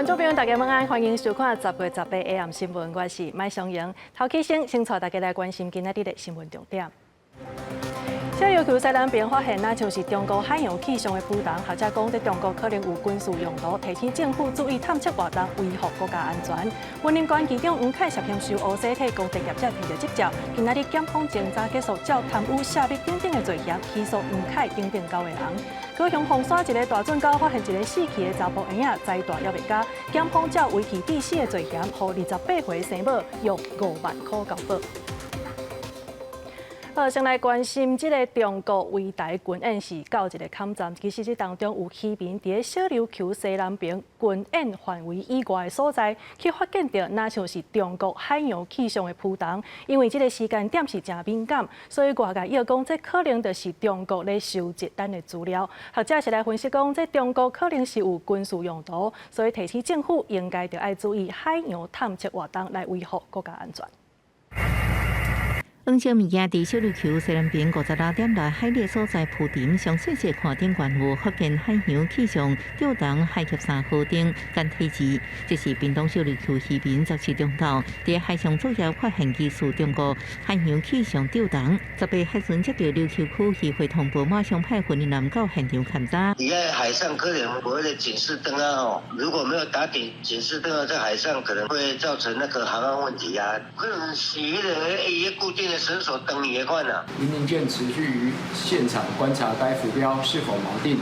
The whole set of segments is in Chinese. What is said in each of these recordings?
观众朋友，大家晚安，欢迎收看10月18 AM 新闻，我是麦尚莹。头起先带大家来关心今仔日的新闻重点。小琉球西南边发现，那就是中国海洋气象的浮动，或者讲在中国可能有军事用途，提醒政府注意探测活动，维护国家安全。云林县局长黄凯涉嫌收乌洗体，公职业者提着执照，今仔日检方侦查结束，照贪污、泄密等等的罪嫌，起诉黄凯等等9个人。高雄凤山一个大圳沟发现一个死去的查甫婴仔，栽大还未加，检方照违纪致死的罪嫌，互28岁生母约5万块交保。先来关心这个中国围台军演是到一个坎站，其实这当中有渔民伫小琉球西南边军演范围以外的所在，去发现到那像是中国海洋气象的浮动，因为这个时间点是真敏感，所以外界要讲这可能就是中国咧收集咱的资料。学者是来分析讲，这中国可能是有军事用途，所以提醒政府应该要爱注意海洋探测活动，来维护国家安全。黄小物件伫小琉球西南边58点内海里所在浮沉，上细节看顶悬有福建海洋气象调动海峡3号灯简体字，这是屏东小琉球渔民17中昼伫海上作业发现疑似中国海洋气象调动，18海巡接到琉球区渔会通报，马上派巡林舰到现场勘查。你在海上可能所谓的警示灯啊，如果没有打警示灯啊，在海上可能会造成那个航安问题啊，可能是一个固定的绳索灯也换了。云林舰持续于现场观察该浮标是否锚定，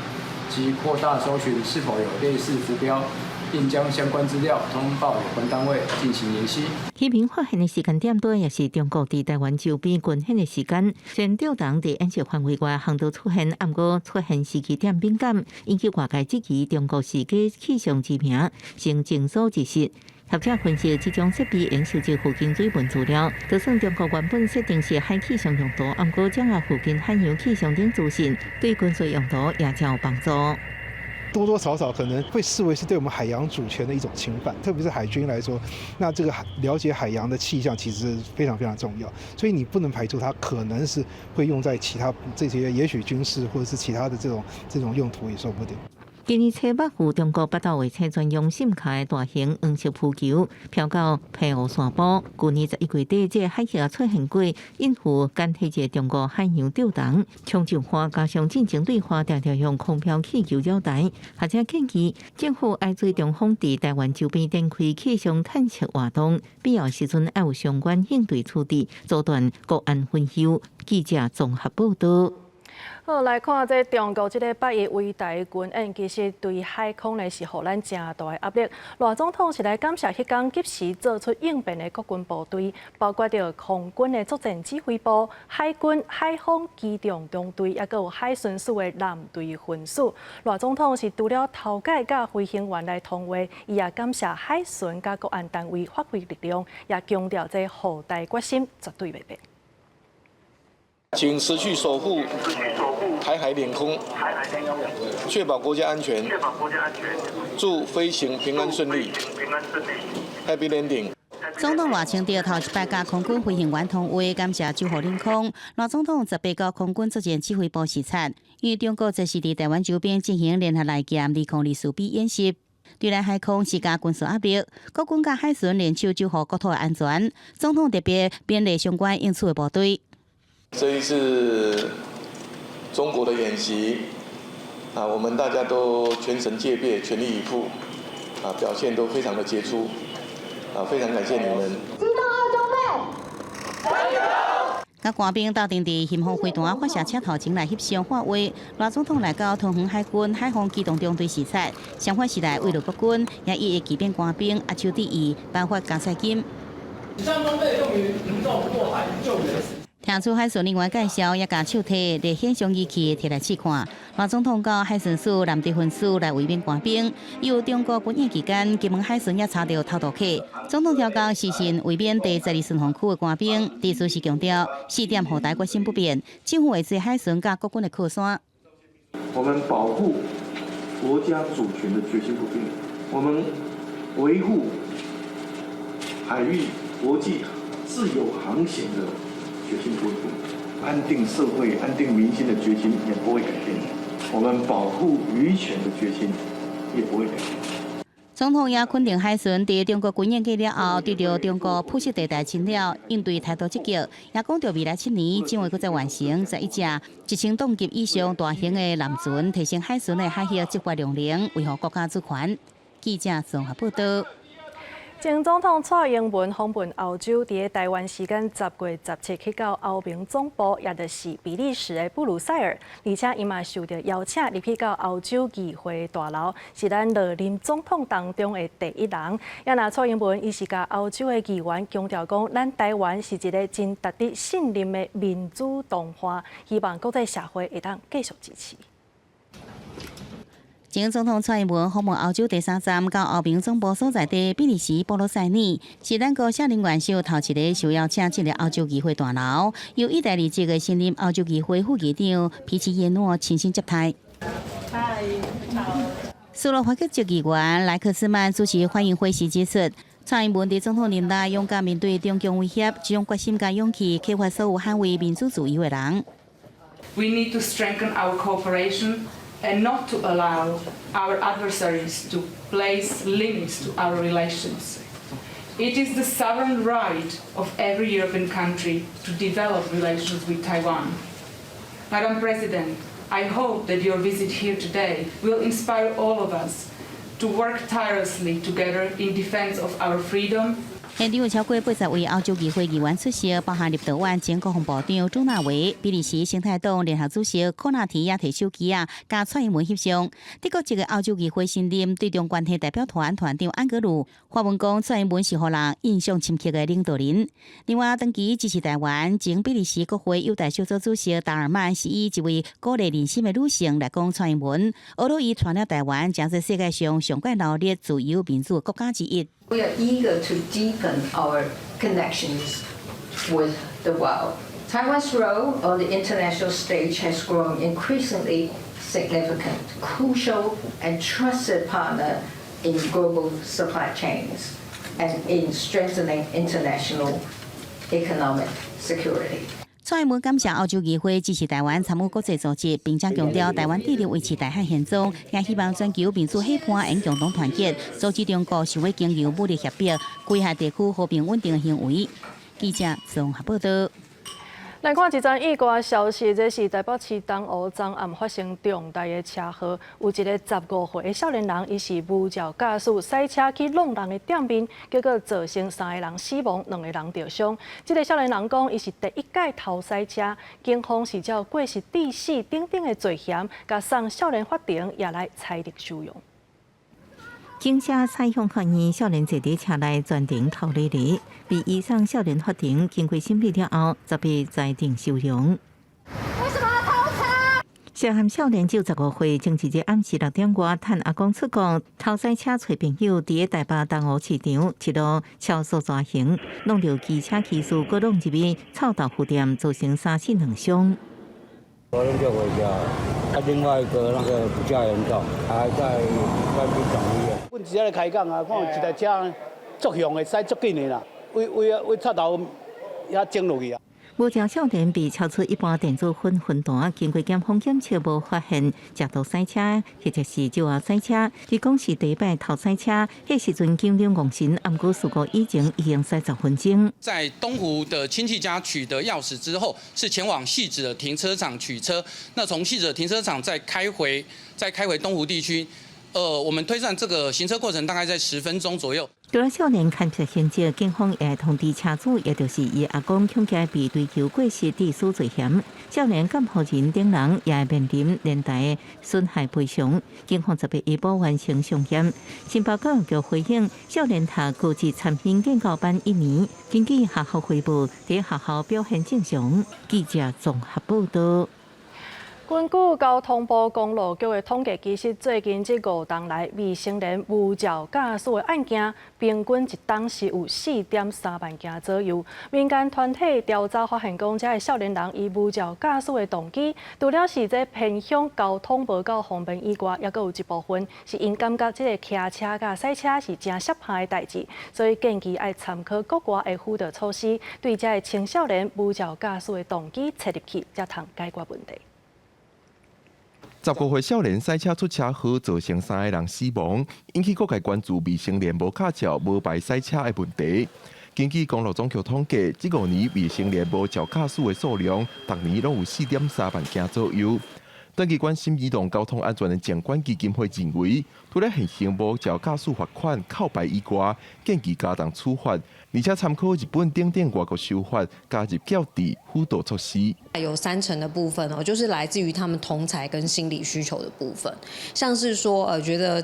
及扩大搜寻是否有类似浮标，并将相关资料通报有关单位进行联系。渔民发现的时间点多也是中国伫台湾周边军演的时间，虽然调动伫演习范围外航道出现，毋过出现时机点敏感，引起外界质疑中国是假气象之名，成正所之实。学者分析，这种设备应收集附近水文资料，就算中国原本设定是海气象用途，毋过掌握附近海洋气象等资讯，对军事用途也较有帮助。多多少少可能会视为是对我们海洋主权的一种侵犯，特别是海军来说，那这个了解海洋的气象其实非常非常重要，所以你不能排除它可能是会用在其他这些，也许军事或者是其他的这种用途也说不定。今年初8赴中国8道卫星专用深卡的大型黄色浮球飘到澎湖山坡。去年11月底，这海峡出现过应付简体字中国海洋调动，冲上花加上进行对话，常常用空飘气球扰台。或者建议政府爱对中方伫台湾周边展开气象探测活动，必要时阵要有相关应对处置，阻断国安分忧。记者综合报道。好，来看这中国这个8月围台军演，其实对海空呢是互咱正大的压力。赖总统是来感谢迄天及时做出应变的国军部队，包括着空军的作战指挥部、海军海防机动中队，也有海巡署的舰队分署。赖总统是除了头届甲飞行员来通话，伊也感谢海巡甲国安单位发挥力量，也强调这护台决心绝对袂变。请持续守护台海领空，确保国家安全，祝飞行平安顺利。Happy landing。总统赖清德头一摆甲空军飞行员通话，感谢守护领空。赖总统18到空军作战指挥部视察，因为中国这是伫台湾周边进行联合来舰2024B演习。对咱海空施加军事压力，国军甲海巡联手守护国土的安全。总统特别勉励相关应处的部队。这一次中国的演习我们大家都全神戒备，全力以赴表现都非常的杰出非常感谢你们。机动2中队，加油！甲官兵斗阵伫咸丰飞弹发射车头前来翕相画画，赖总统来到桃园海军海防机动中队视察，相反是来慰劳国军，也一一期勉官兵握手致意，颁发奖赛金。以上装备用于民众过海救援。听出海巡另外介绍，也甲手提热显像仪器摕来试看。赖总统到海巡署舰队分署来慰勉官兵。有中国军演期间，金门海巡也查到偷渡客。总统调到时辰慰勉第12巡防区的官兵，意思是强调4点护台决心不变，政府维持海巡甲国军的靠山。我们保护国家主权的决心不变，我们维护海域国际自由航行的决心不变，安定社会、安定民心的决心也不会改变。我们保护渔权的决心也不会改变。总统也肯定海巡伫中国军演过了后，对着中国普什地带侵扰应对态度积极，也讲到未来7年将会搁再完成11只1000吨级以上大型的艦船，提升海巡的海域执法量能，维护国家主权。记者综合报道。前总统蔡英文访问澳洲，伫台湾时间10月17去到欧盟总部，也就是比利时的布鲁塞尔，而且伊嘛受到邀请入去到澳洲议会大楼，是咱6任总统当中的第1人。也那蔡英文伊是甲澳洲的议员强调讲，咱台湾是一个真值得信任的民主同化，希望国际社会会当继续支持。前总统蔡英文访问澳洲第3站，到欧盟总部所在地比利时波罗塞尼，是咱国少年元首头一个受邀请进入澳洲议会大楼，由意大利籍的新任澳洲议会副议长皮奇耶诺亲身接待。嗨，好。斯洛伐克籍议员莱克斯曼主持欢迎会时指出，蔡英文伫总统任内勇敢面对中共威胁，这种决心甲勇气启发所有捍卫民主自由的人。We need to strengthen our cooperation and not to allow our adversaries to place limits to our relations. It is the sovereign right of every European country to develop relations with Taiwan. Madam President, I hope that your visit here today will inspire all of us to work tirelessly together in defense of our freedom. 现场有超过80位澳洲议会议员出席，包含立陶宛前国防部长朱纳维、比利时生态党联合主席科纳提也提手机甲蔡英文翕相。德国籍的澳洲议会新任对中关系代表团团长安格鲁发文讲，蔡英文是互人印象深刻的领导人。另外，长期支持台湾前比利时国会友台小组主席达尔曼是以一位鼓励人心的女性来讲蔡英文，而到伊传了台湾，将是世界上上怪闹热、自由民主的国家之一。We are eager to deepen our connections with the world. Taiwan's role on the international stage has grown increasingly significant, crucial and trusted partner in global supply chains and in strengthening international economic security. 蔡英文感谢澳洲议会支持台湾参与国际组织，并且强调台湾致力维持大海现状，也希望全球民主伙伴应共同团结，阻止中国想要经由武力胁迫危害地区和平稳定的行为。记者综合报道。来看一则意外消息，这是台北市东湖昨暗发生重大的车祸，有一个15岁的少年人，伊是无照驾驶驶车去弄人的店面，结果造成3个人死亡，2个人受伤。这个少年人讲，伊是第1届偷驶车，警方是照过失致死等等的罪嫌，甲送少年法庭也来裁定收容。警车采向怀疑少年坐伫车内全程逃离，被移送少年法庭经过审理了后，则被裁定收容。为什么要偷车？涉嫌少年只有15岁，前一日暗时6点外，趁阿公出国偷驶车找朋友，伫台北东湖市场一路超速蛇行，弄到机车骑士搁弄入去臭豆腐店，造成3死2伤。昨天就回家，另外一个那个比较严重，还在去总医院。阮只咧开讲啊，看有一台车足凶的，驶足紧的啦，为插头也整落去啊。无照少年被超出一般电子分段，经过检方检测无发现食毒驶车，或者是酒后驶车。伊讲是第1摆偷驶车，迄时阵警方用神，暗过事故以前已经驶10分钟。在东湖的亲戚家取得钥匙之后，是前往汐止的停车场取车。那从汐止的停车场再开回东湖地区。我们推算这个行车过程大概在10分钟左右。除了少年勘察现场，警方也通知车主，也就是伊阿公恐惊被追究过失致死罪嫌。少年监护人等人也面临连带的损害赔偿。警方则被依保完成上险。新北教育局回应，少年读高职产品建构班1年，根据学校汇报，在学校表现正常。记者综合报道。根据交通部公路局的统计，其实最近这5档来未成年无照驾驶的案件，平均一档是有4.3万件左右。民间团体调查发现，讲这个少年人以无照驾驶的动机，除了是这偏向交通无够方便以外，也阁有一部分是因感觉这个骑车甲驶车是真涉害的代志，所以建议爱参考国外的辅导措施，对这个青少年无照驾驶的动机切入去，才通解决问题。15岁少年赛车出车祸，造成3个人死亡，引起各界关注未成年无驾照、无牌赛车的问题。根据公路总局统计，这5年未成年无照驾驶的数量，逐年拢有4.3万件左右。长期关心移动交通安全的监管基金会认为，除了现行无照驾驶罚款、扣牌以外，建议加重处罚，而且参考日本等外国修法，加入校治辅导措施。有30%的部分哦，就是来自于他们同侪跟心理需求的部分，像是说觉得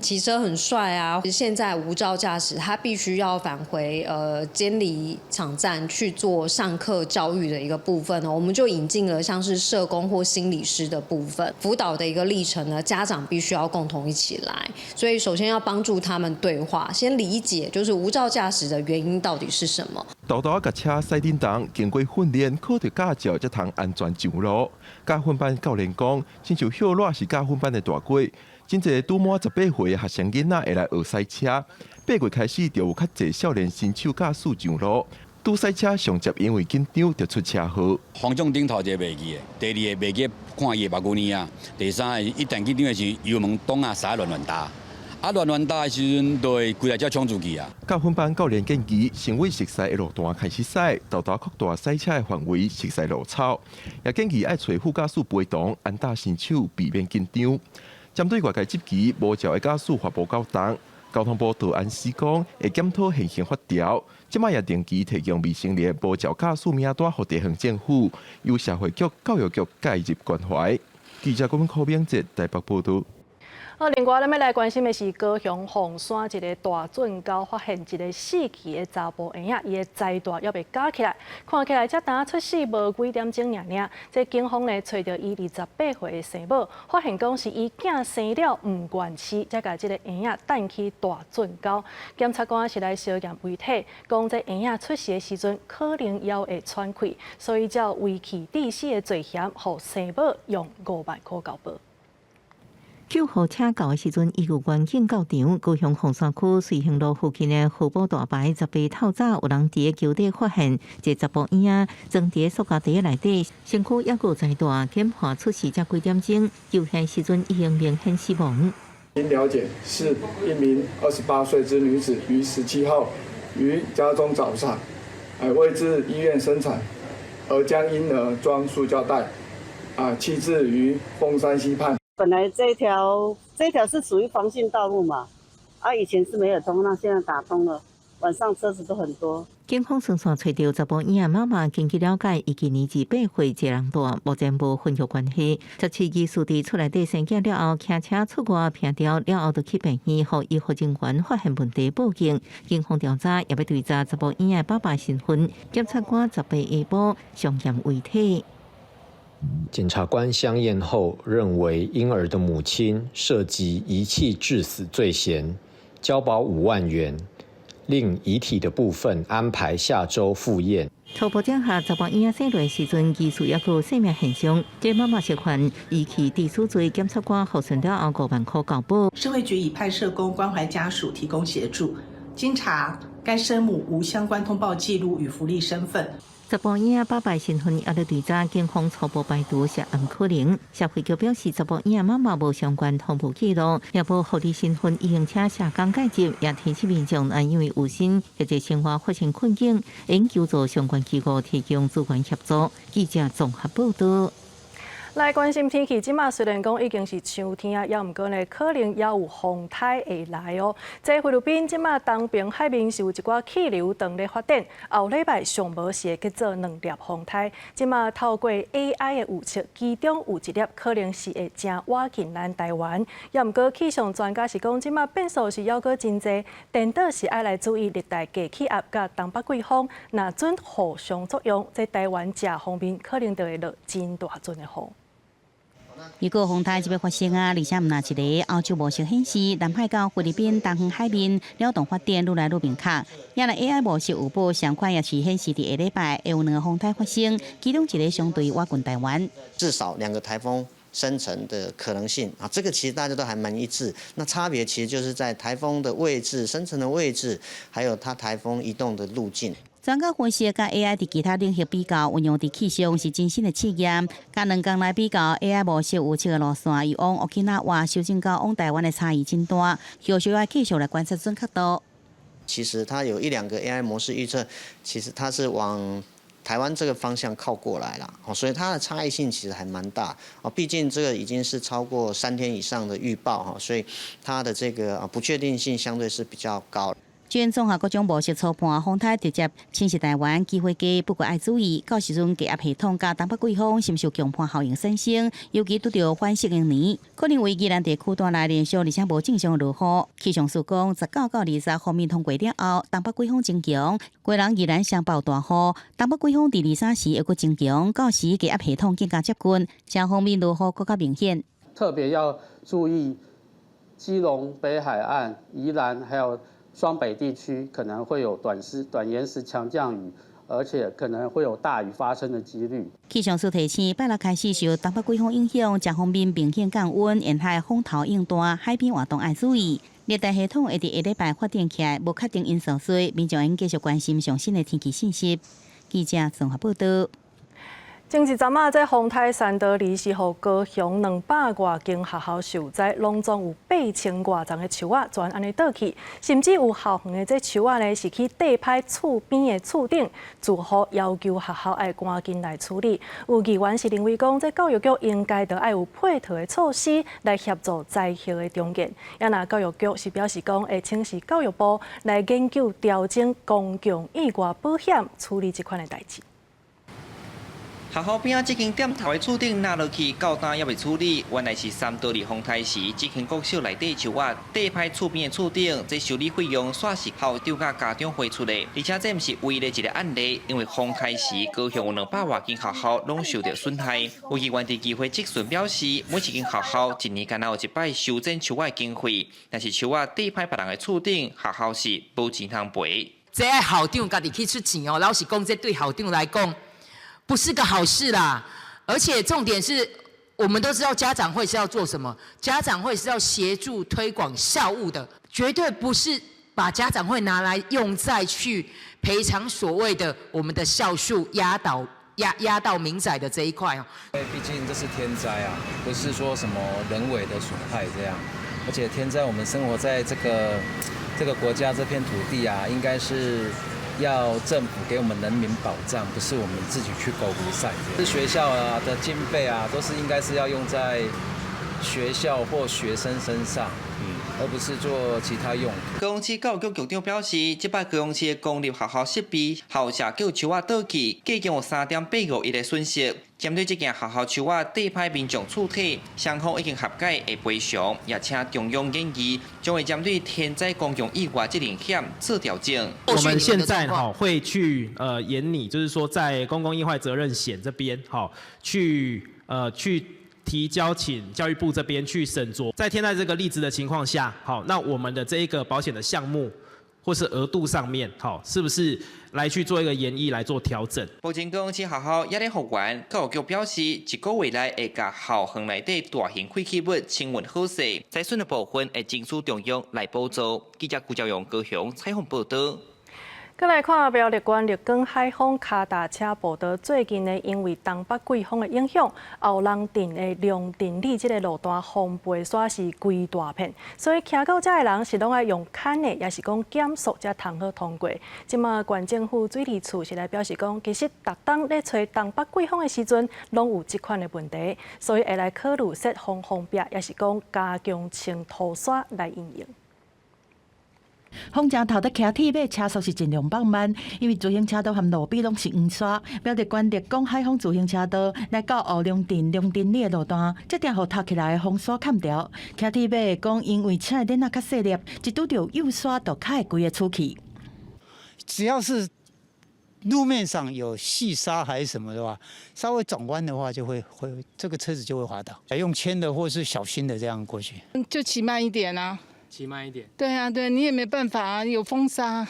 骑车很帅啊，现在无照驾驶，他必须要返回监理场站去做上课教育的一个部分哦，我们就引进了像是社工或心理师的部分辅导的一个历程呢，家长必须要共同一起来，所以首先要帮助他们对话，先理解就是无照驾驶的原因到底是什么。豆豆甲车驶叮当，经过训练，考到驾照才通安全上路。驾训班教练讲，亲像小热是驾训班的大鬼，真侪拄满18岁的学生囡仔会来学赛车，8月开始就有较侪少年新手驾驶上路。拄赛车上接因为紧张就出车祸。方向顶头一个袂记的，第二个袂记看伊的目睭啊，第三个一旦紧张的时候，油门挡啊刹乱打。乱打的时阵，就会规台车冲出去啊！教训班教练建议，先为熟悉的路段开始驶，到达扩大赛车的范围，熟悉路草。也建议爱找副驾驶陪同，安打新手，避免紧张。针对外界质疑无照的驾驶罚无够重，交通部道安司讲会检讨现行法条，即摆也定期提供未成年无照驾驶名单予地方政府，由社会局、教育局介入关怀。记者郭柯明哲台北报道。另外，咱要来关心的是高雄凤山一个大圳沟发现一个4期的查甫婴仔，伊的脐带还未夹起来，看起来才刚出世无几点钟尔。这警方呢找到伊28岁的生母，发现讲是伊囝生了唔愿期，才甲这个婴仔带去大圳沟。检察官是来小验遗体，讲这婴仔出世的时阵可能也会喘气，所以才遗弃致死的罪嫌，互生母用5万块交保。救护车到的时阵，医务员警到场，高雄凤山区瑞兴路附近的河堡大牌18透早，有人伫个桥底发现一查甫婴仔装伫塑胶袋内底，身躯也有脐带，检判出事才几点钟，救现时阵已经明显死亡。经了解，是一名28岁之女子于17号于家中早产，未至医院生产，而将婴儿装塑胶袋，弃置于凤山溪畔。本来这一条是属于防汛道路嘛，以前是没有通，那现在打通了，晚上车子都很多。警方先线找到查甫婴仔妈妈，根据了解，伊今年28岁，一人大，目前无婚约关系。17疑事伫厝内底生囝了后，骑车出外平调了后，就去病院，互医护人员发现问题报警。警方调查也要追查查甫婴仔爸爸身份，检察官18下晡上验遗体。检察官相验后认为，婴儿的母亲涉及遗弃致死罪嫌，交保5万元，另遗体的部分安排下周复验。初步检查查甫婴仔生落时阵，疑似也有生命现象，这妈妈涉嫌遗弃致死罪，检察官核准了后5万块交保。社会局已派社工关怀家属提供协助，经查，该生母无相关通报记录与福利身份。查甫婴仔爸爸身份也在调查，警方初步排除涉案可能。社会局表示，查甫婴仔妈妈无相关通报记录，也无合理身份，已经请社工介入，也提醒民众因为有心或者生活发生困境，应求助相关机构提供资源协助。记者综合报道。来关心天气，即马虽然讲已经是秋天啊，也毋过呢，可能也有风台会来哦。在菲律宾即马东边海面是有一寡气流正咧发展，后礼拜上无是会结做2粒风台。即马透过 AI 的预测，其中有1粒可能是会正挖近咱台湾。也毋过气象专家是讲，即马变数是还阁真济，颠倒是爱来注意热带低气压甲东北季风，若准互相作用，在台湾这方面可能就会落真大阵的雨。如果风台即要发生而且毋那一个欧洲模式显示，南海到菲律宾东方海面扰动发展愈来愈明确。也来 AI 模式预报上快也是显示，伫下礼拜会有2个风台发生，其中一个相对挖近台湾。至少2个台风生成的可能性啊，这个其实大家都还蛮一致。那差别其实就是在台风的位置、生成的位置，还有它台风移动的路径。专家分析，甲 AI 伫其他领域比较，运用伫气象是真新的试验。甲两天来比较 ，AI 模式预测的路线，与往奥克纳话修正到往台湾的差异真大，需要继续来观察准确度。其实它有1、2个 AI 模式预测，其实它是往台湾这个方向靠过来啦，所以它的差异性其实还蛮大哦。毕竟这个已经是超过3天以上的预报哈，所以它的这个不确定性相对是比较高。全综合各种模式初判，风台直接侵袭台湾，机会低，不过要注意，到时阵低压系统甲东北季风是毋是强盘效应产生，尤其拄到反适应年，可能为宜兰地区带来连续而且无正常落雨。气象署讲，19到20号面通过了后，东北季风增强，过人宜兰上报大雨，东北季风第23时会阁增强，到时低压系统更加接近，这方面落雨更加明显。特别要注意，基隆北海岸、宜兰还有双北地区可能会有短延时强降雨，而且可能会有大雨发生的几率。气象署提醒，拜六开始受东北季风影响，这方面明显降温，沿海风头应大，海边活动要注意。热带系统会伫下礼拜发展起来，无确定因素所，民众应继续关心最新的天气信息。记者综合报道。前一阵啊，在丰泰三德里是互高雄200多间学校受灾，拢总有8000多丛的树仔全安尼倒去，甚至有校园的这树仔呢是去地歹厝边的厝顶，住户要求学校要赶紧来处理。有议员是认为讲，这教育局应该要有配套的措施来协助灾后的重建。也那教育局是表示讲，会请示教育部来研究调整公共意外保险处理这款的代志。学校边仔这间店头的厝顶拿落去，到单也未处理。原来是三道里丰台时，这间国小内底树仔地歹厝边的厝顶，这修理费用煞是校长甲家长汇出的。而且这毋是唯一的一个案例，因为丰台时高雄有200多间学校拢受到损害。有议员伫机会即顺表示，每一间学校一年敢若有一摆修整树仔的经费，但是树仔地歹别人的厝顶，学校是无钱通赔。这校长家己去出钱哦，老实讲，这对校长来讲不是个好事啦。而且重点是，我们都知道家长会是要做什么，家长会是要协助推广校务的，绝对不是把家长会拿来用在去赔偿所谓的我们的校树压到民宅的这一块哦。毕竟这是天灾啊，不是说什么人为的损害这样，而且天灾我们生活在这个国家这片土地啊，应该是要政府给我们人民保障，不是我们自己去狗不赛。是学校啊的经费啊，都是应该是要用在学校或学生身上，而不是做其他用途。高雄市教育局局长表示，这摆高雄市的公立学校设备校舍叫树仔倒去，计共有3.85亿的损失。针对这件学校树仔地歹民众厝体，双方已经合计会赔偿，也请中央研议，将会针对天灾公共意外这类险做调整。我们现在会去研拟，就是说在公共意外责任险这边去提交请教育部这边去审酌，在天灾这个例子的情况下，那我们的这一个保险的项目或是额度上面，是不是来去做一个研议来做调整？目前高雄市学校也在复原，教育局表示，1个月内会甲校园内底大型废弃物清运好势，财损的部分会争取中央来补助。记者顾兆阳高雄采访报道。再来看苗栗县立港海丰脚踏车步道，最近呢，因为东北季风的影响，后龙镇的龙镇里这个路段风背煞是规大片，所以行到这的人是拢爱用牵的，也是讲减速才通好通过。即马县政府水利处是来表示讲，其实逐当咧找东北季风的时阵，拢有这款的问题，所以会来考虑设风壁，也是讲加强清土刷来应用。风正头的骑铁马车速是尽量放慢，因为自行车道和路边拢是黄沙。苗栗县立港海丰自行车道来到后龙镇里的路段，这条互塌起来的风沙砍掉。骑铁马讲，因为车内底较细粒，一拄到右沙就开规个出去。只要是路面上有细沙还是什么的话，稍微转弯的话，就会这个车子就会滑倒。用牵的或是小心的这样过去，就骑慢一点啊。骑慢一点。对啊，对你也没办法啊，有风沙。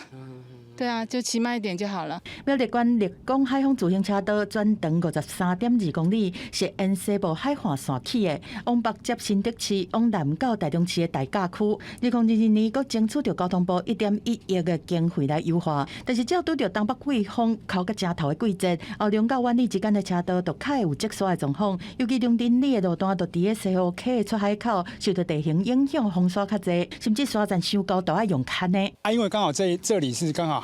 对啊，就骑慢一点就好了。苗栗县立港海丰自行车道全长53.2公里，是沿西部海岸线起的，往北接新德市，往南到台中市的大甲区。2022年，佫争取到交通部1.1亿的经费来优化，但是只要拄到东北季风靠甲正头的季节，后龙到万里之间的车道都较有积沙的状况，尤其中顶里的路段，都伫个西湖溪的出海口，受到地形影响，风沙较济，甚至沙站修高都要用牵的。因为刚好这里是刚好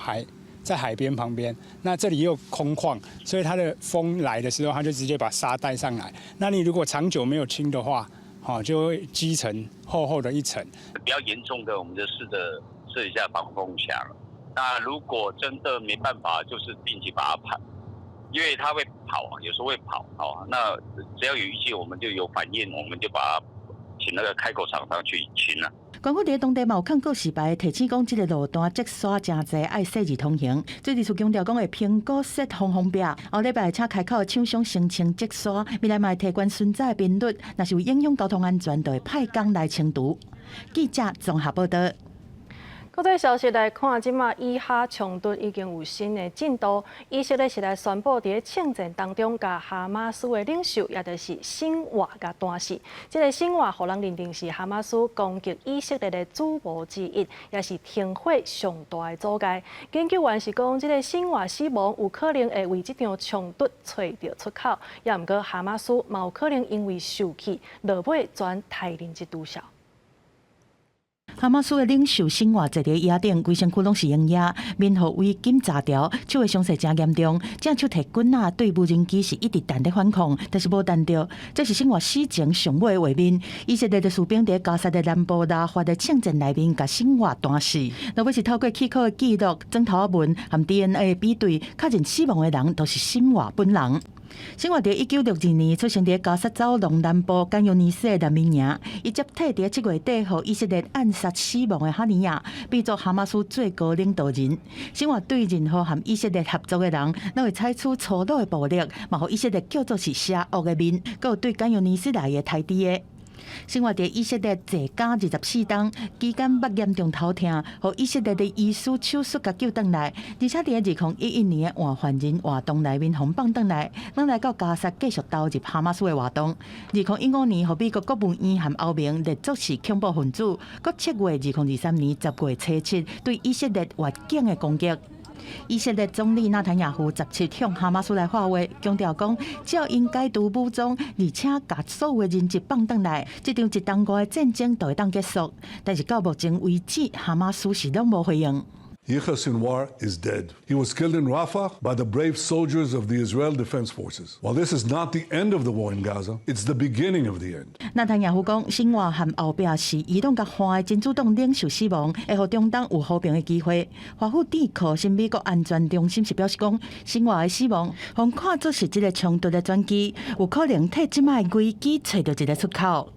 在海边旁边，那这里又空旷，所以它的风来的时候，它就直接把沙带上来。那你如果长久没有清的话，就会积成厚厚的一层。比较严重的，我们就试着设一下防风墙。那如果真的没办法，就是定期把它盘，因为它会跑，有时候会跑那只要有预期，我们就有反应，我们就把它请那个开口厂商去清了。官府伫当地嘛有看过示牌，提醒讲即个路段积沙真济，爱细致通行。最次强调讲会评估设方壁，后礼拜请开口的厂商申请积沙，未来嘛提悬巡查的频率，若是有影响交通安全，就会派工来清除。记者综合报道。国际消息来看，即马以哈冲突已经有新的进度。以色列是来宣布，伫庆典当中，甲哈马斯的领袖，也就是辛瓦甲断死。即个辛瓦，互人认定是哈马斯攻击以色列的主谋之一，也是停火上大的阻碍。研究员是讲，即个辛瓦死亡有可能会为即场冲突找到出口，也毋过哈马斯嘛有可能因为受气，落尾转台人之毒枭。哈马斯的领袖辛瓦坐伫椅顶，规身躯拢是用野，面部为金炸条，手的伤势真严重，正手提棍啊，对无人机是一直弹咧反抗，但是无弹着。这是辛瓦死前上尾的画面。以色列的士兵伫加沙的南部拉法的庆典内面，甲辛瓦弹死。若要是透过气口的记录、砖头纹和 DNA 的比对，确认死亡的人都是辛瓦本人。辛瓦伫1962年出生伫加沙走廊南部干尤尼斯的难民营，伊接替伫7月底互以色列暗杀死亡的哈尼亚，被作哈马斯最高领导人。辛瓦对任何和以色列合作的人，都会采取粗鲁的暴力，嘛互以色列叫做是邪恶的面，佮有对干尤尼斯来的台敌的。生活伫以色列坐监24天，期间目严重头痛，互以色列的医师手术甲救倒来，而且伫2011年的换犯人活动内面放放倒来，咱来到加沙继续投入哈马斯的活动。2015年，互美国国务院和欧盟列作是恐怖分子，佮7月2023年10月初7对以色列越境的攻击。以色列总理纳坦雅胡17向哈马斯来发话，强调讲，只要因解除武装，而且把所有的人质放倒来，这场一冬瓜的战争就会当结束。但是到目前为止，哈马斯是拢无回应。Yahya Sinwar is dead. He was killed in Rafah by the brave soldiers of the Israel Defense Forces. While this is not the end of the war in Gaza, it's the beginning of the end. 纳坦雅胡讲，辛瓦和后壁是移动甲换的真主党领袖死亡，会互中东有和平的机会。华府智库新美国安全中心是表示讲，辛瓦的死亡，互看作是一个冲突的转机，有可能替即卖危机找到一个出口。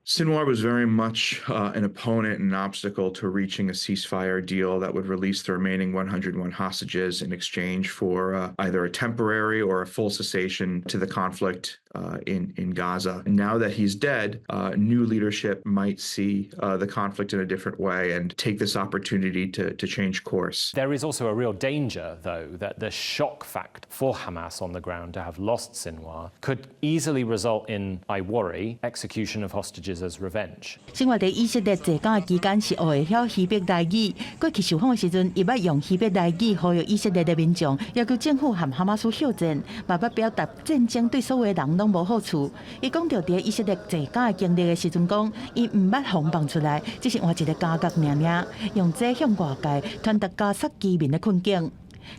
Sinwar was very much an opponent and an obstacle to reaching a ceasefire deal that would release the remaining 101 hostages in exchange for either a temporary or a full cessation to the conflict in Gaza. Now that he's dead, new leadership might see the conflict in a different way and take this opportunity to change course. There is also a real danger, though, that the shock factor for Hamas on the ground to have lost Sinwar could easily result in, I worry, execution of hostages as revenge. 生活在以色列坐监的期间是学会晓希伯来语，过去受访的时阵，伊捌用希伯来语呼吁以色列的民众，要求政府和哈马斯休战，嘛捌表达战争对所有的人拢无好处。伊讲到伫以色列坐监的经历的时阵，讲伊唔捌放放出来，只是换一个假角尔，用这向外界传达加沙居民的困境。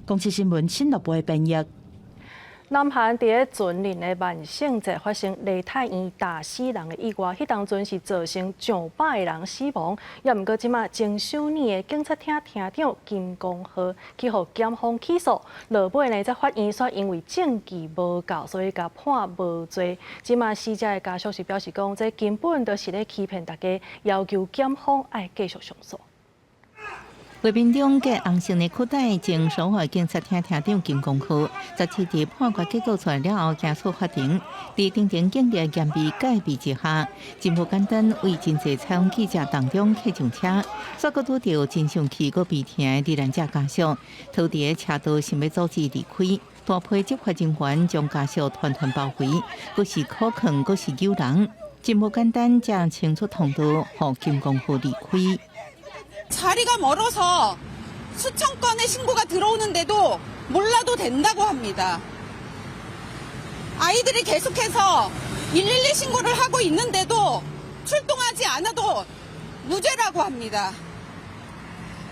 公司新闻新乐培编译。南韩伫个船轮的万圣节发生梨泰院打死人的意外，迄当阵是造成上百个人死亡。也毋过即马前首年的警察厅厅长金光浩去互检方起诉，落尾呢则法院说因为证据无够，所以甲判无罪。即马死者的家属是表示讲，这根本就是咧欺骗大家，要求检方爱继续上诉。画面中嘅红色的裤带，经首尔警察厅厅长金光浩17日判决结果出来了后，押出法庭。在庭前警力严密戒备之下，真不简单为真济采访记者当中客上车，煞个拄到真生气个悲痛的罹难者家属，逃伫车道想要阻止离开。大批执法人员将家属团团包围，佫是苛刻，佫是诱人，真不简单，才清出通道，让金光浩离开。 자리가 멀어서 수천 건의 신고가 들어오는데도 몰라도 된다고 합니다. 아이들이 계속해서 112 신고를 하고 있는데도 출동하지 않아도 무죄라고 합니다.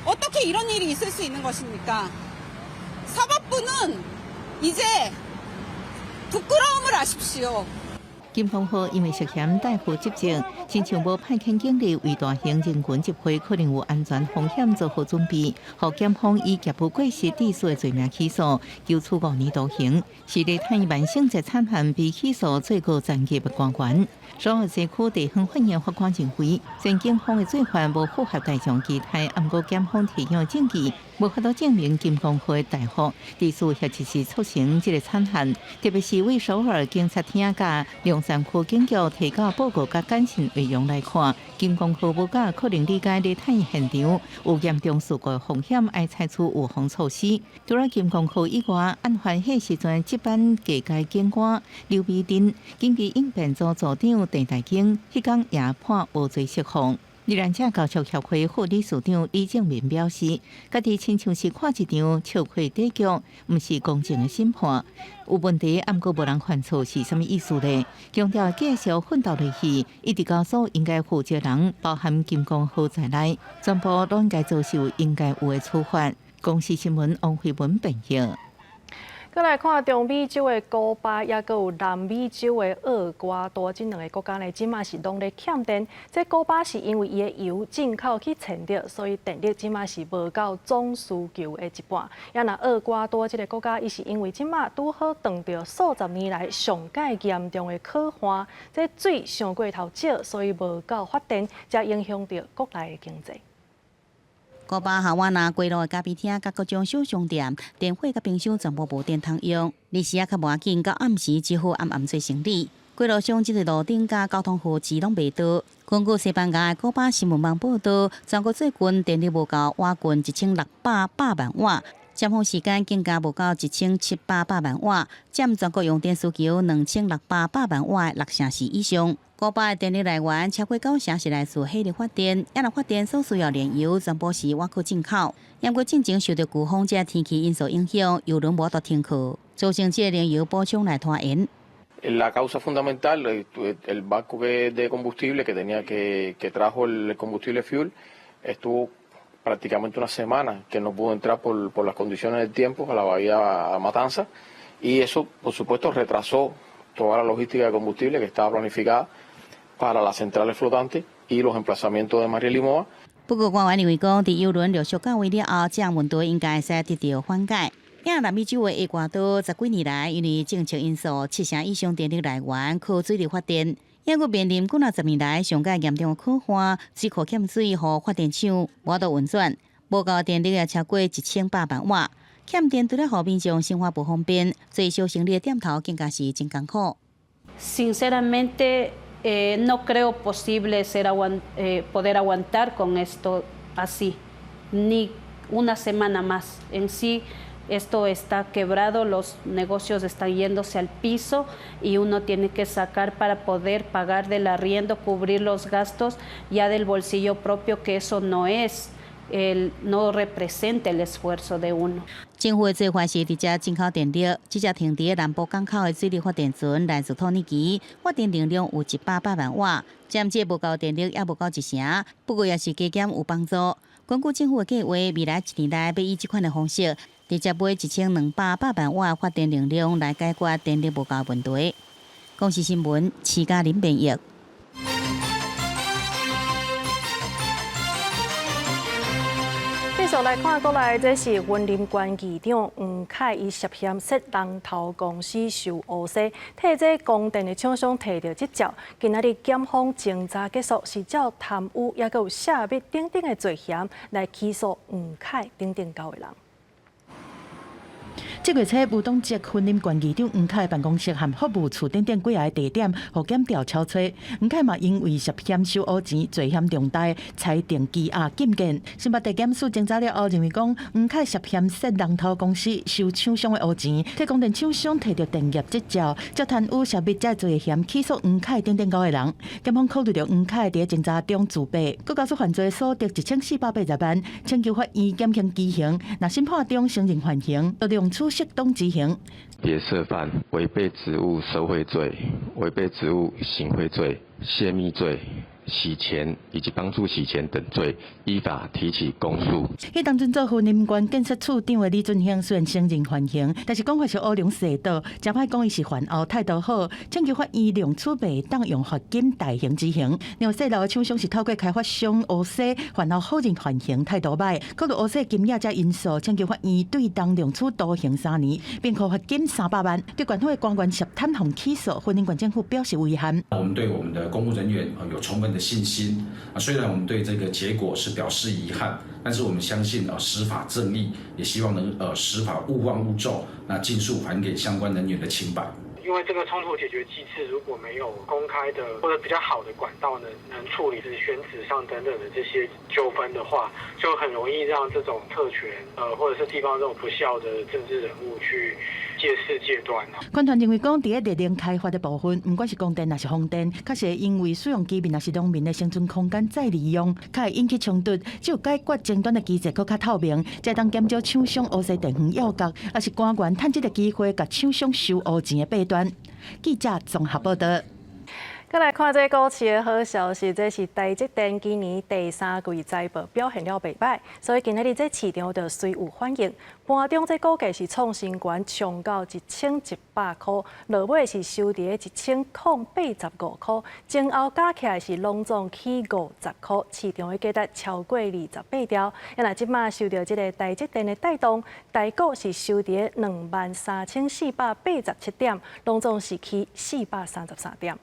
어떻게 이런 일이 있을 수 있는 것입니까? 사법부는 이제 부끄러움을 아십시오. 金光浩因为涉嫌带货执政，亲像无派遣警力为大型人群集会可能有安全风险做好准备，互检方以劫富过失致死的罪名起诉，求处5年徒刑。是咧太万圣节惨案被起诉最高层级的官员。首尔西区地方法院法官认为，前警方的做法无符合大众期待，毋过检方提供证据，无法度证明金光浩的大祸，致使或者是促成这个惨案。特别是为首尔警察厅甲龙山区警局提交报告甲简讯内容来看，金光浩无甲可能理解咧太现场有严重事故风险，爱采取预防措施。除了金光浩以外，案发迄时阵值班各界警官刘美珍、警备应变组组长郑大经，迄天也判无罪释放。罹难者家属协会副理事长李正明表示，家己亲像是看一场笑亏底局，毋是公正的审判。有问题，毋过无人犯错是啥物意思呢？强调继续奋斗落去，一直到所应该负责人，包含金光浩在内，全部都应该遭受应该有的处罚。公视新闻王慧文报道。 再来看中美洲的古巴，也阁有南美洲的厄瓜多，这两个国家呢，即马是拢咧欠电。这古巴是因为伊的油进口去前着，所以电力即马是无到总需求的一半。也那厄瓜多这个国家，伊是因为即马拄好碰到数十年来上界严重的渴旱，这水上过头少，所以无够发电，才影响到国内的经济。 古巴夏瓦那街路的咖啡厅、甲各种小商店，电火甲冰箱全部无电通用。日时啊较无要紧，到暗时几乎暗做生理。街路上即个路顶甲交通负荷拢袂到。根据西班牙的古巴新闻网报道，全国最近电力无够瓦近1600万瓦，尖峰时间更加无够1700万瓦，占全国用电需求2600万瓦的6成4以上。 古巴的电力来源超过9成是来自火力发电，也若发电所需要燃油全部是外国进口。因过进前受到飓风这天气因素影响，邮轮无得停靠，造成这燃油补充来拖延。 La causa fundamental, el barco de combustible que tenía que trajo el combustible fuel, estuvo prácticamente una semana que no pudo entrar por las condiciones del tiempo a la bahía Matanza y eso, por supuesto, retrasó toda la logística de combustible que estaba planificada para las centrales flotantes y los emplazamientos de María Limoa. 不过，官员认为讲，伫邮轮陆续到位了后，这样问题应该sẽ得到缓解。因南美洲的厄瓜多10几年来，因为政策因素，7成以上电力来源靠水力发电，因佮面临几10年来上界严重的渴旱，水库欠水，互发电厂无法运转，无够电力也超过1800万瓦。 欠电除了互民众生活不方便，做小生理的点头更加是真艰苦。 Sinceramente, no creo posible poder aguantar con esto así, ni una semana más. En sí, esto está quebrado, los negocios están yéndose al piso y uno tiene que sacar para poder pagar del arriendo, cubrir los gastos ya del bolsillo propio, que eso no es. No representa el esfuerzo de uno. 政府的做法是伫遮进口电力，即只停伫南部港口的水力发电船来自土耳其，发电能量有100万瓦，占这无够电力也无够1成，不过也是加减有帮助。根据政府的计划，未来1年内要以这款的方式，直接买1200万瓦发电能量来解决电力无够问题。公视新闻，徐嘉玲编译。继继续来看过来，这是云林县议长黄凯伊涉嫌涉龙头公司收乌西，替这供电的厂商摕到执照。今仔日检方侦查结束，是照贪污也有泄密等等的罪嫌来起诉黄凯等等9个人。这月初，吴东节云林县议长黄凯办公室和服务处等等几个地点，互检调超撮。黄凯嘛因为涉嫌收乌钱罪嫌重大，裁定羁押禁见。新北地检署侦查了后认为讲，黄凯涉嫌涉龙头公司收厂商的乌钱，替供电厂商摕到电业执照，则贪污泄密这罪嫌起诉黄凯等等9个人。检方考虑到黄凯伫侦查中自备，佮告诉犯罪所得1480万，请求法院减轻其刑。若审判中承认缓刑，就用处适当执行。别涉犯违背职务受贿罪、违背职务行贿罪、泄密罪、洗钱以及帮助洗钱等罪，依法提起公诉。迄当阵做云林县建设处长的李俊兴虽然承认缓刑，但是讲法是乌龙蛇道，真歹讲伊是犯后态度好，请求法院量处袂当用罚金大刑执行。另外，涉漏的厂商是透过开发商乌西犯后否认缓刑态度歹，考虑乌西金额这因素，请求法院对当量处徒刑3年，并扣罚金300万。对县府的官员涉贪红起诉，云林县政府表示遗憾。我们对我们的公务人员有充分的信心虽然我们对这个结果是表示遗憾，但是我们相信司法正义，也希望能司法勿忘勿重，那尽数还给相关人员的清白。因为这个冲突解决机制如果没有公开的或者比较好的管道能处理选址上等等的这些纠纷的话，就很容易让这种特权或者是地方这种不孝的政治人物去借势借端。官团认为讲，伫咧热能开发的部分，不管是供电还是风电，确实会因为使用居民还是农民的生存空间再利用，较会引起冲突。只有解决争端的机制更较透明，才当减少厂商乌西电源要角，也是官员趁这个机会，甲厂商收乌钱的弊端。记者综合报道。再来看这股市的好消息，这是台积电今年第3季财报表现了袂歹，所以今仔日这市场就随有反应。盘中这股价是创新高，冲到1100块，落尾是收伫1085块，前后加起来是拢总起50块，市场的价值超过28条。那即马受到这个台积电的带动，台股是收伫23487点，拢总是起433点。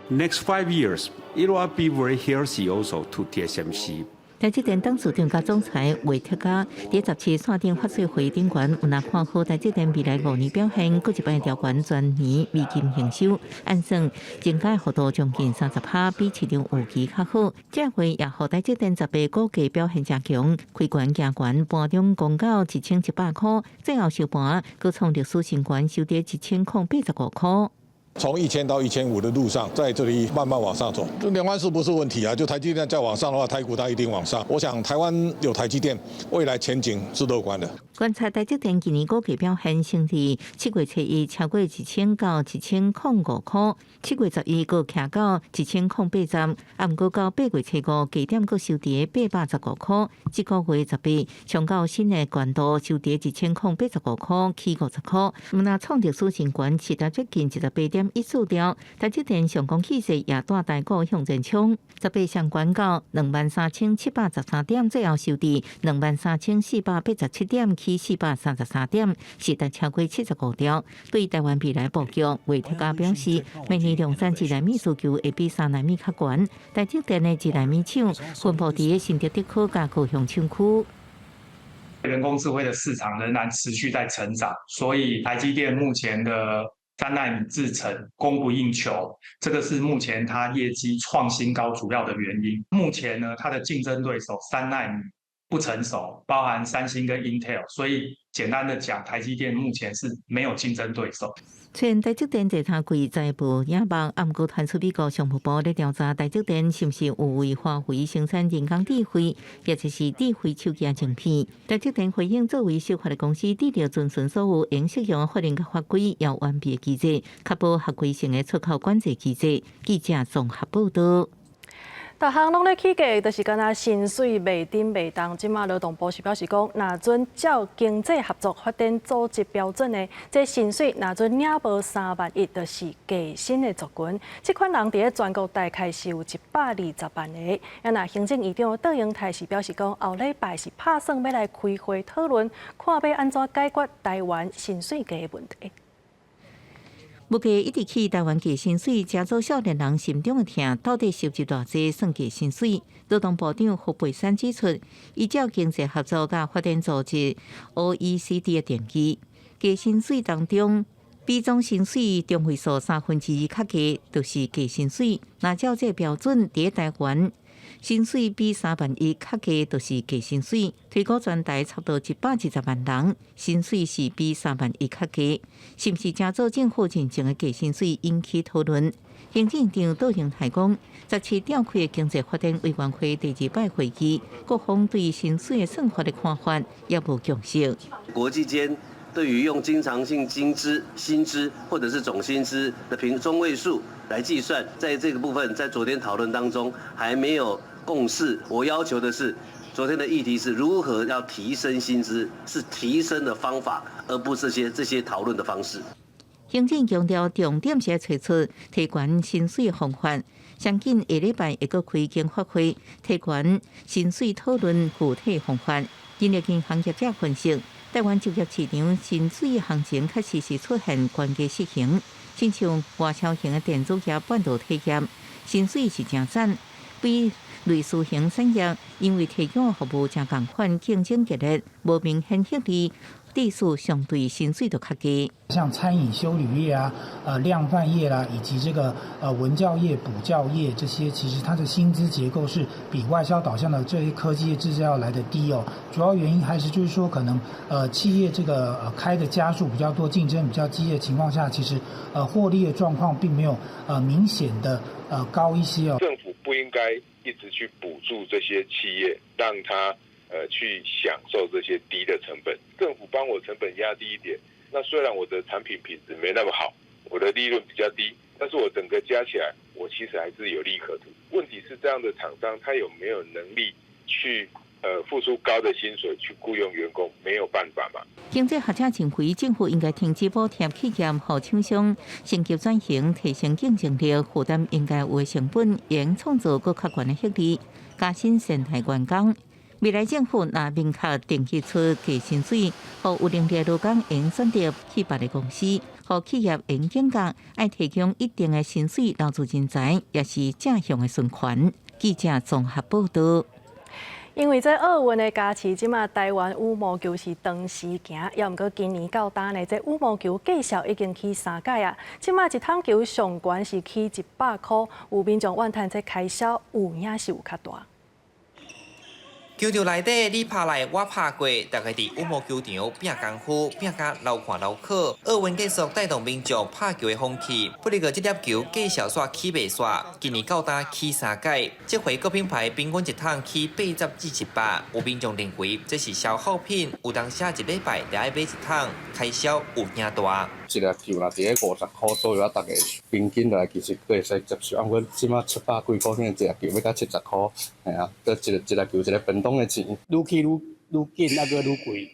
Next 5 years, it will be very healthy also to TSMC. 台积电董事长加总裁魏铁家伫17线顶发说会顶悬，有若看好台积电未来5年表现，佫一摆调悬全年美金营收，按算增加幅度将近30%，比市场预期较好。这回也互台积电10股价表现正强，开悬行悬，盘中攻到1700块，最后收盘佫创历史新高，收伫1085块。从1000到1500的路上，在这里慢慢往上走，就2万4不是问题啊。就台积电再往上的话，台股它一定往上。我想台湾有台积电，未来前景是乐观的。观察台积电今年股价表现，先伫7月初1超过1000到1005块，7月11佫徛到1080，啊，毋过到8月初5低点佫收伫815块，这个月18冲到新的高度，收伫1085块，起50块，若创历史新高，是达接近18点14条。台积电上攻气势也带台股向前冲，18上关到23713点，最后收伫23487点。起433点，是达超过75条。对台湾未来布局，魏铁家表示，明年量产1奈米需求会比3奈米较悬。台积电的1奈米厂分布伫新竹地区甲高雄厂区。人工智慧的市场仍然持续在成长，所以台积电目前的3奈米制程供不应求，这个是目前它业绩创新高主要的原因。目前呢，它的竞争对手3奈米不成熟，包含三星跟 Intel， 所以简单的讲，台积电目前是没有竞争对手。虽然台积电第3季财报也望，啊，毋过传出美国商务部咧调查台积电是毋是有为华为生产人工智慧，也就是智慧手机晶片。台积电回应，作为守法的公司，得要遵循所有应适用的法令甲法规，要完备的机制，确保合规性的出口管制机制。记者综合报道。大项拢咧起价，就是敢若薪水袂顶袂动。即马劳动部是表示讲，若准照经济合作发展组织标准的，这薪水若准领无3万1，就是低薪的族群。这款人伫咧全国大概是有120万个。也若行政院长邓英泰是表示讲，后礼拜是打算要来开会讨论，看要安怎解决台湾薪水价的问题。物价一直起，台湾低薪水，真做少年人心中的痛。到底收入偌济算低薪水？劳动部长胡培山指出，依照经济合作甲发展组织 （OECD） 的定义，低薪水当中，比总薪水中位数2/3较低，就是低薪水。若照这标准，伫台湾，薪水比3万1较低，就是低薪水。推估全台差不多120万人，薪水是比3万1较低，是毋是真做政府认证的低薪水引起讨论？行政长杜英泰讲，17召开的经济发展委员会第2摆会议，各方对薪水的算法的看法也无共识。国际间对于用经常性薪资或者是总薪资的中位数来计算，在这个部分，在昨天讨论当中还没有共识。我要求的是，昨天的议题是如何要提升薪资，是提升的方法，而不是这些讨论的方式。行政强调，重点是要找出提悬薪水的方法。相信下礼拜会阁开经发会，提悬薪水讨论具体方法。今日经行业者分析，台湾就业市场薪水行情确实是出现关键失衡。亲像外销型的电子业、半导体业，薪水是真赞，比类似型产业因为提供服务真共款，竞争激烈，无明显获利。地数相对薪水都较低，像餐饮、修旅业啊、量贩业啦，以及这个文教业、补教业这些，其实它的薪资结构是比外销导向的这些科技业制造要来的低哦。主要原因还是就是说，可能企业这个开的家数比较多，竞争比较激烈的情况下，其实获利的状况并没有明显的高一些哦。政府不应该一直去补助这些企业，让它去享受这些低的成本，政府帮我成本压低一点，那虽然我的产品品质没那么好，我的利润比较低，但是我整个加起来，我其实还是有利可图。问题是这样的厂商，他有没有能力去付出高的薪水去雇佣员工？没有办法嘛。经济学者认为，政府应该停止补贴企业和厂商升级转型，提升竞争力，负担应该有的成本，应创造更客观的获利，加薪生态员工。未来政府若明确定义出低薪水，互有能力劳工应选择去别的公司，互企业应警觉，爱提供一定的薪水留住人才，也是正向的循环。记者综合报道。因为这奥运的假期，即马台湾羽毛球是长时行，也毋过今年到今呢，这羽毛球计数已经起3届啊。即马一桶球上悬是起100块，有民众怨叹这开销有影是有较大。球场内底，你拍来我拍过，大概伫羽毛球场拼功夫，拼甲流汗流口。奥运结束，带动民众拍球的风气。不过这粒球计小煞起袂煞，今年到今起3届，这回各品牌平均一桶起80至100。有民众认为这是消耗品，有当时一礼拜就要买一桶，开销有影大。一粒球若伫咧50块左右啊，大家平均来其实可以使接受。阮即马700几块，现在一粒球要到70块，系啊，搁一粒球一个便当的钱，愈起愈紧，啊搁愈贵，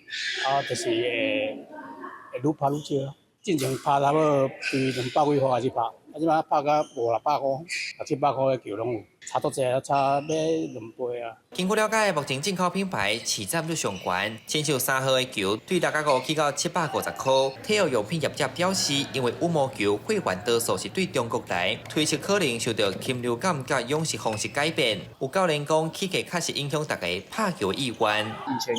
啊就是会愈拍愈少。之前拍差不多对200几块开始拍，啊即马拍到500-600块，700块的球拢有。差多济，差要2倍啊！经过了解，目前进口品牌市占率上悬，亲像3号的球，对605起到750块。体育用品业者表示，因为羽毛球会员多数是对中国来，推出可能受到禽流感甲养殖方式改变。有教练讲，起价确实影响大家拍球的意愿。以前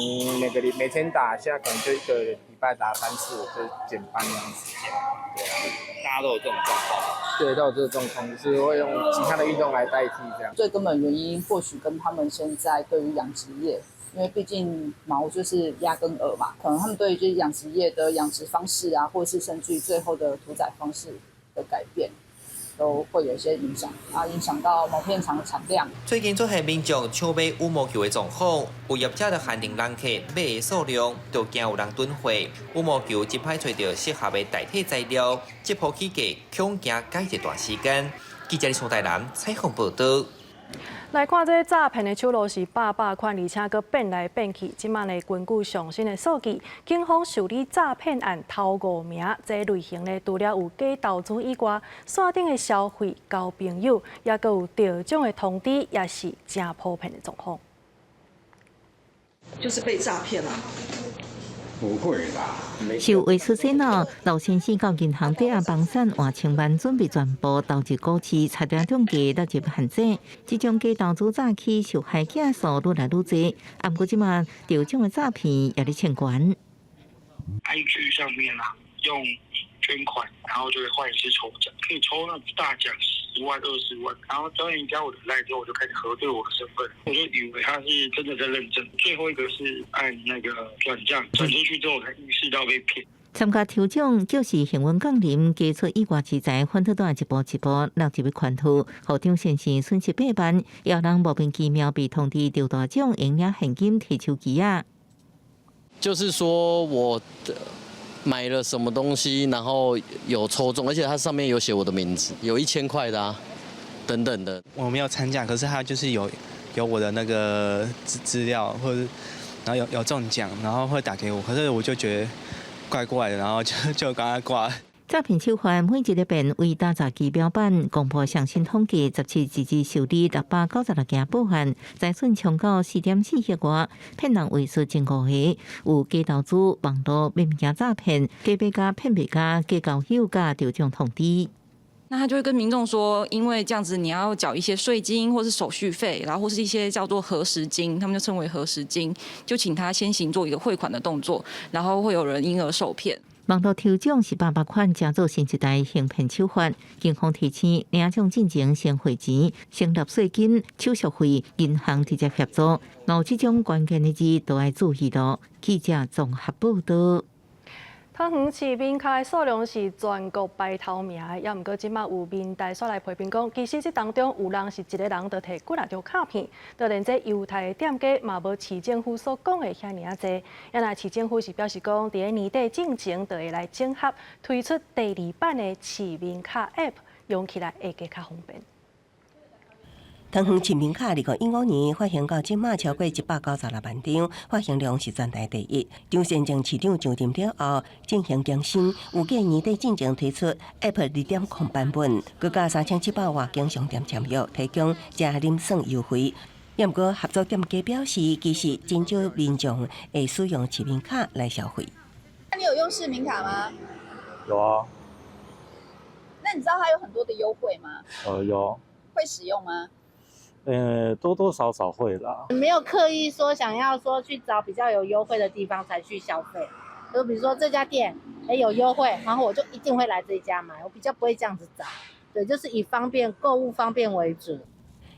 每天打，现在可能就一个礼拜打3次，就减半这样时间。对啊，大家都有这种状况。对，都有这个状况，就是会用其他的运动来代替。最根本原因或许跟他们现在对于养殖业，因为毕竟毛就是鸭跟鹅嘛，可能他们对于就是养殖业的养殖方式啊，或者是甚至于最后的屠宰方式的改变，都会有一些影响啊，影响到某片场的产量。最近出现民众抢买羽毛球的状况，有业者的限定人客买的数量，就惊有人囤货。羽毛球真歹找到适合的代替材料，这波起价恐惊改一段时间。记者李崇台南采访报道。来看这诈骗的手路是百款，而且佫变来变去。即卖呢，根据上新的数据，警方受理诈骗案头5名，这类型呢，除了有假投资以外，线顶的消费、交朋友，也佫有钓奖的通知，也是真普遍的状况。就是被诈骗了。不会啦。受委出身咯，刘先生到银行底下帮衬换千万，准备全部投入股市，差点中计落入陷阱。这种假投资诈欺受害件数愈来愈多，啊，不过即马钓奖的诈骗也咧牵悬。IG 上面啊，用捐款，然后就会换一次抽奖，可以抽那大奖10万、20万，然后当人加我的赖之后，我就开始核对我的身份，我就以为他是真的在认证。最后一个是按那个转账转出去之后，我才意识到被骗。参加抽奖就是幸运降临，加出意外之财，反倒一步一步落入款途，互张先生损失8万，也让莫名其妙被通知中大奖，赢领现金提手机啊。就是说我买了什么东西，然后有抽中，而且它上面有写我的名字，有1000块的啊，等等的。我没有参加，可是它就是有我的那个资料，或者然后有中奖，然后会打给我，可是我就觉得怪怪的，然后就赶快挂。诈骗手法每一日便为打杂机标板，公布上新统计，17自治受理696件报案，财损冲到4.4亿外，骗人为数近5个，有假投资、网络卖物件诈骗、假买家骗别家、假交友假钓奖通知。那他就会跟民众说，因为这样子你要缴一些税金或是手续费，然后或是一些叫做核实金，他们就称为核实金，就请他先行做一个汇款的动作，然后会有人因而受骗。网络抽奖是800款，加做新一代行骗手法。警方提醒领奖进前先汇钱、先纳税金、手续费，银行直接协助。有这种关键的字都要注意咯。记者综合报道。桃园市民卡的数量是全国排头名的，也毋过即马有民代煞来批评讲，其实这当中有人是一个人就摕几啊张卡片，就连这犹太的店家嘛无市政府所讲的遐尔啊侪。也那市政府是表示讲，伫年底进前就会来整合推出第2版的市民卡 App， 用起来会更较方便。桃园市民卡2015年发行到即马超过196万张，发行量是全台第一。张先正市长上任了后，进行更新，有计年底进前推出 App 2.0版本，佮加3700外间商店签约，提供食啉耍优惠。也毋过合作店家表示，其实真少民众会使用市民卡来消费。那你有用市民卡吗？有啊。那你知道它有很多的优惠吗？有。会使用吗？多多少少会啦。没有刻意说想要说去找比较有优惠的地方才去消费，就比如说这家店有优惠，然后我就一定会来这一家买，我比较不会这样子找。对，就是以购物方便为主。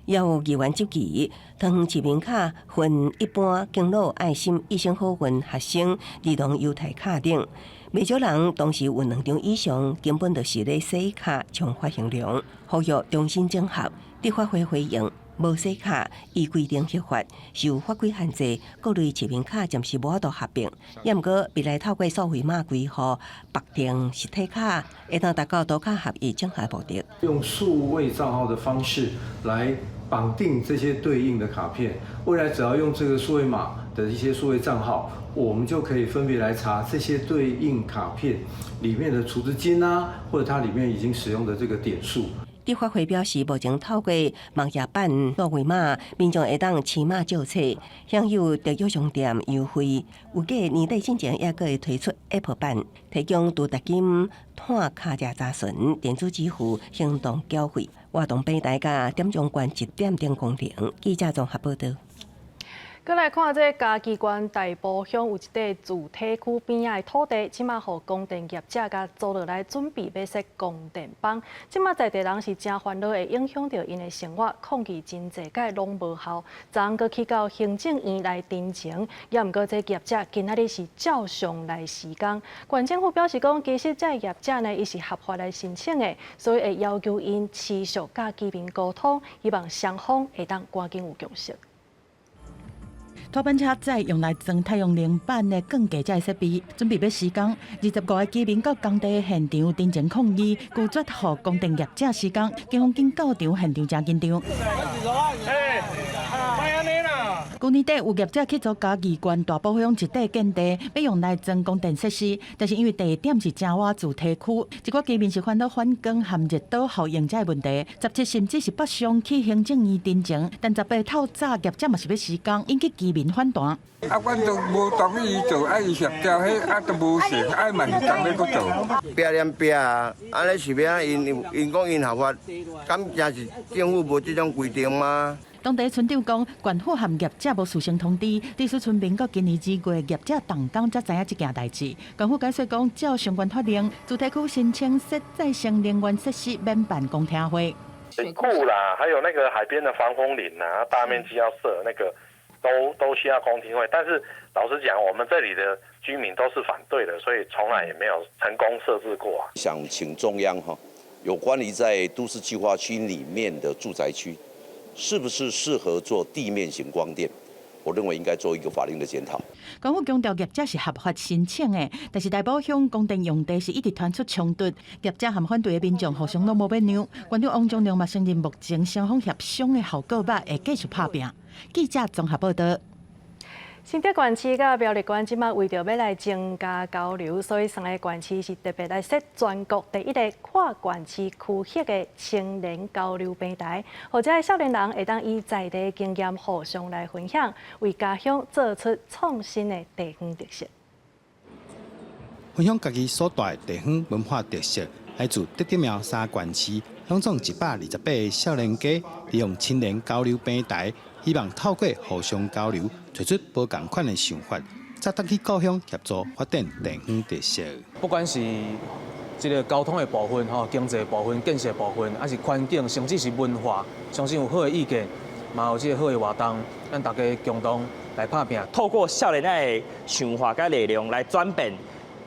也有议员质疑，桃园市民卡分一般、敬老、爱心、一生好运、学生、儿童优待卡等，不少人同时有2张以上，根本就是咧洗卡抢发行量，呼吁重新整合。立法会回应。无洗卡依规定核发，受法规限制，各类市民卡暂时无法度合并。也毋过，未来透过数位码规划绑定实体卡，会当达到多卡合一整合目的。用数位账号的方式来绑定这些对应的卡片，未来只要用这个数位码的一些数位账号，我们就可以分别来查这些对应卡片里面的储值金啊，或者它里面已经使用的这个点数。立法会表示，目前透过网页版数位码，民众会当骑马借册，享有特约商店优惠。有计年底进前也可会推出 App 版，提供拄达金、碳卡价查询、电子支付、行动缴费，活动平台甲点钟关1点钟功能。记者综合报道。再来看这嘉义县大埔乡有一块自体区边仔的土地，即马互供电业者甲租落来，准备要设供电房。即马在地人是真烦恼，会影响到因的生活，抗议真济届拢无效。昨昏阁去到行政院来陈情，也毋过这业者今仔日是照常来施工。县政府表示讲，其实这业者呢，伊是合法来申请的，所以会要求因持续甲居民沟通，希望双方会当赶紧有共识。拖班车载用来装太阳能板的更加这设备，准备要施工。25个居民到工地现场တင်前抗議，拒絕予供電業者施工，警方經到場現場真緊張。去年底有業者去做嘉義縣大埔鄉一塊建地，要用來裝供電設施，但是因為地點是正窪主題區，一個居民是煩惱反光含熱島效應這問題。17甚至是北上去行政院တင်前，但18透早業者嘛是要施工，引起居民反彈。阮都無同意做，伊協調迄都無事，嘛是當要佫做。拼連拼啊！安尼是要因講因合法，咁真是政府無這種規定嗎？當地村長講，縣府和業者無事先通知，地區村民到今年2月，業者動工才知影這件代志。縣府解釋講，照相關法令，主題區申請設再生能源設施免辦公聽會。水庫啦，還有那個海邊的防風林啊，大面積要設那個，都需要公聽會。但是老實講，我們這裡的居民都是反對的，所以從來也沒有成功設置過啊。想請中央有關於在都市計劃區裡面的住宅區，是不是適合做地面型光電？我認為應該做一個法令的檢討。港府強調業者是合法申請的，但是大埔鄉供電用地是一直傳出衝突，業者和反對的民眾互相都無要讓。縣長王忠良嘛承認，目前雙方協商的效果歹，會繼續拍拼。記者綜合報道。新竹縣市甲苗栗縣即馬為着要來增加交流，所以3個縣市是特別來設全國第一個跨縣市區域的青年交流平台，或者少年人會當以在地經驗互相來分享，為家鄉做出創新的地方特色。分享家己所帶的地方文化特色，來自竹竹苗3縣市，攏總128個少年家，利用青年交流平台。希望透過互相交流，提出不同款的想法，再登去故鄉協助發展地方特色。不管是這個交通的部分、經濟部分、建設部分，還是環境，甚至是文化，相信有好的意見，嘛有這個好的活動，咱大家共同來拍拼。透過少年的想法甲內容來轉變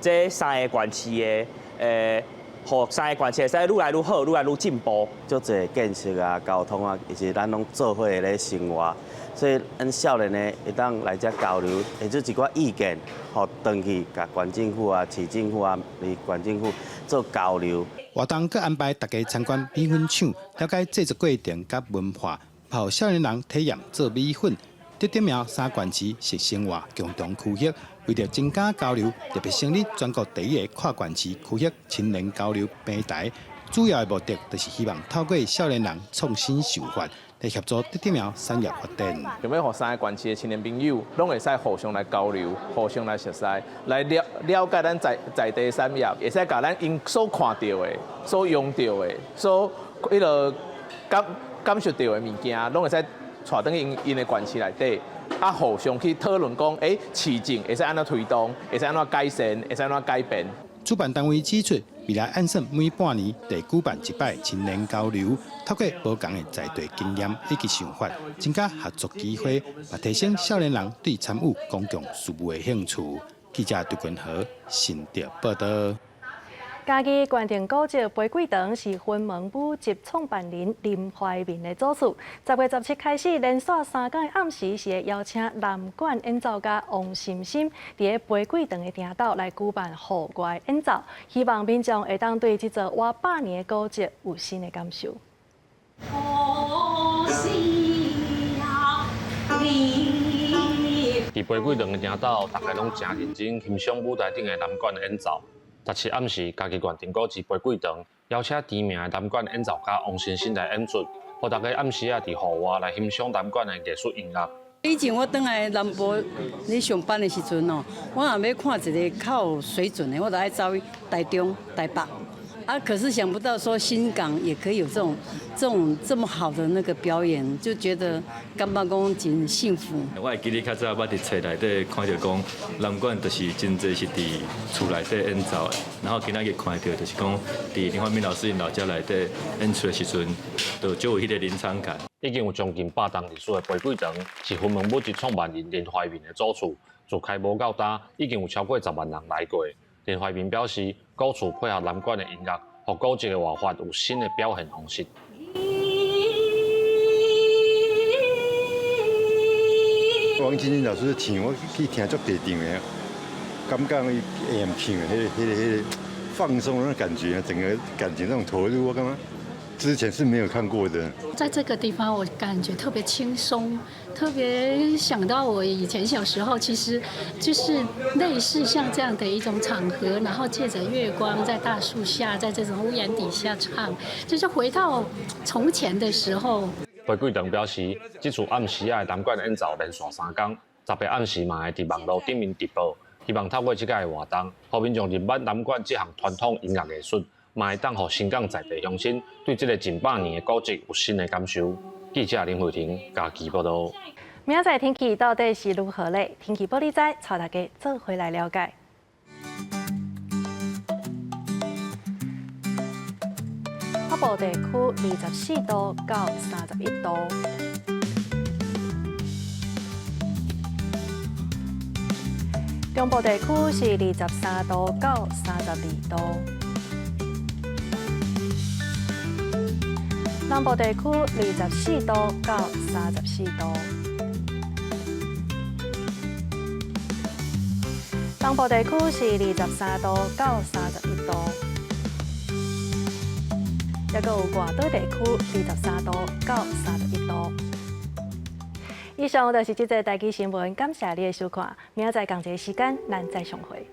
這3個縣市的互3個縣市會使愈來愈好，愈來愈進步。足濟建設啊、交通啊，以及咱攏做伙咧生活，所以咱少年呢會當來遮交流，提出一寡意見，互轉去甲縣政府啊、市政府啊、縣政府做交流。活動閣安排大家參觀米粉廠，了解製作過程甲文化，互少年人體驗做米粉。竹竹苗3縣市是生活共同區域。為了增加交流，特別成立全國第一個跨縣市區域青年交流平台。主要的目的就是希望透過少年人創新手法，來協助竹竹苗產業發展。想要讓3個縣市的青年朋友，攏會使互相來交流，互相來熟悉，來了解咱在地產業，會使把咱因所看到的、所用到的、所感受到的物件，攏會使帶轉去因的縣市內底。互相去討論講，市政會使安怎推動，會使安怎改善，會使安怎改變。主辦單位指出，未來按算每半年會舉辦1擺青年交流，透過不同的在地經驗以及想法，增加合作機會，也提升少年人對參與公共事務的興趣。記者杜君和新竹報道。嘉義縣定古蹟玫瑰堂是雲門舞集創辦人林懷民的主廚。10月17開始，連續3天的暗時是會邀請南管演奏家王心心佇個玫瑰堂的頂斗來舉辦戶外演奏，希望民眾會當對這座活100年的古蹟有新的感受。佇玫瑰堂的頂斗，大家攏真認真欣賞舞台頂的南管的演奏。17暗時，嘉義縣定古蹟玫瑰堂邀請知名的南管演奏家王先生來演出，讓大家暗時啊佇戶外來欣賞南管的藝術音樂。以前我轉來南部咧上班的時陣哦，我若要看一個較有水準的，我就愛走去台中、台北。啊，可是想不到說新港也可以有這麼好的那個表演，就覺得感覺講真幸福。我會記得較早捌佇冊內底看到講南管就是真濟是佇厝內底演奏的，然後今仔日看到就是講佇林懷民老師因老家內底演出的時陣，就足有迄個臨場感。已經有將近100棟歷史的玫瑰堂，是雲門舞集創辦人林懷民的主廚，自開幕到今，已經有超過10萬人來過。林懷民表示，古厝配合南管的音樂，讓古蹟的活法有新的表現方式。王金金老师唱，我去听足地场的，感觉伊会唱的，迄个放松的感觉，整个感情那种投入，我感觉之前是没有看过的。在这个地方，我感觉特别轻松，特别想到我以前小时候，其实就是类似像这样的一种场合，然后借着月光，在大树下，在这种屋檐底下唱，就是回到从前的时候。玫瑰堂表示，这次暗时啊的南管演奏连续3天，10个暗时嘛会伫网络顶面直播，希望透过这个活动，互民众认捌南管这项传统音乐艺术，嘛会当互新港在地乡亲对这个近100年的古迹有新的感受。记者林慧婷家己报道。明仔天气到底是如何嘞？天气玻璃仔带大家做回来了解。北部地区24度到31度，中部地区是23度到32度，南部地区24度到34度，东部地区是23度到31度。也有外岛地区23度到31度。以上就是这则台语新闻，感谢你的收看。明仔载同一时间，咱再相会。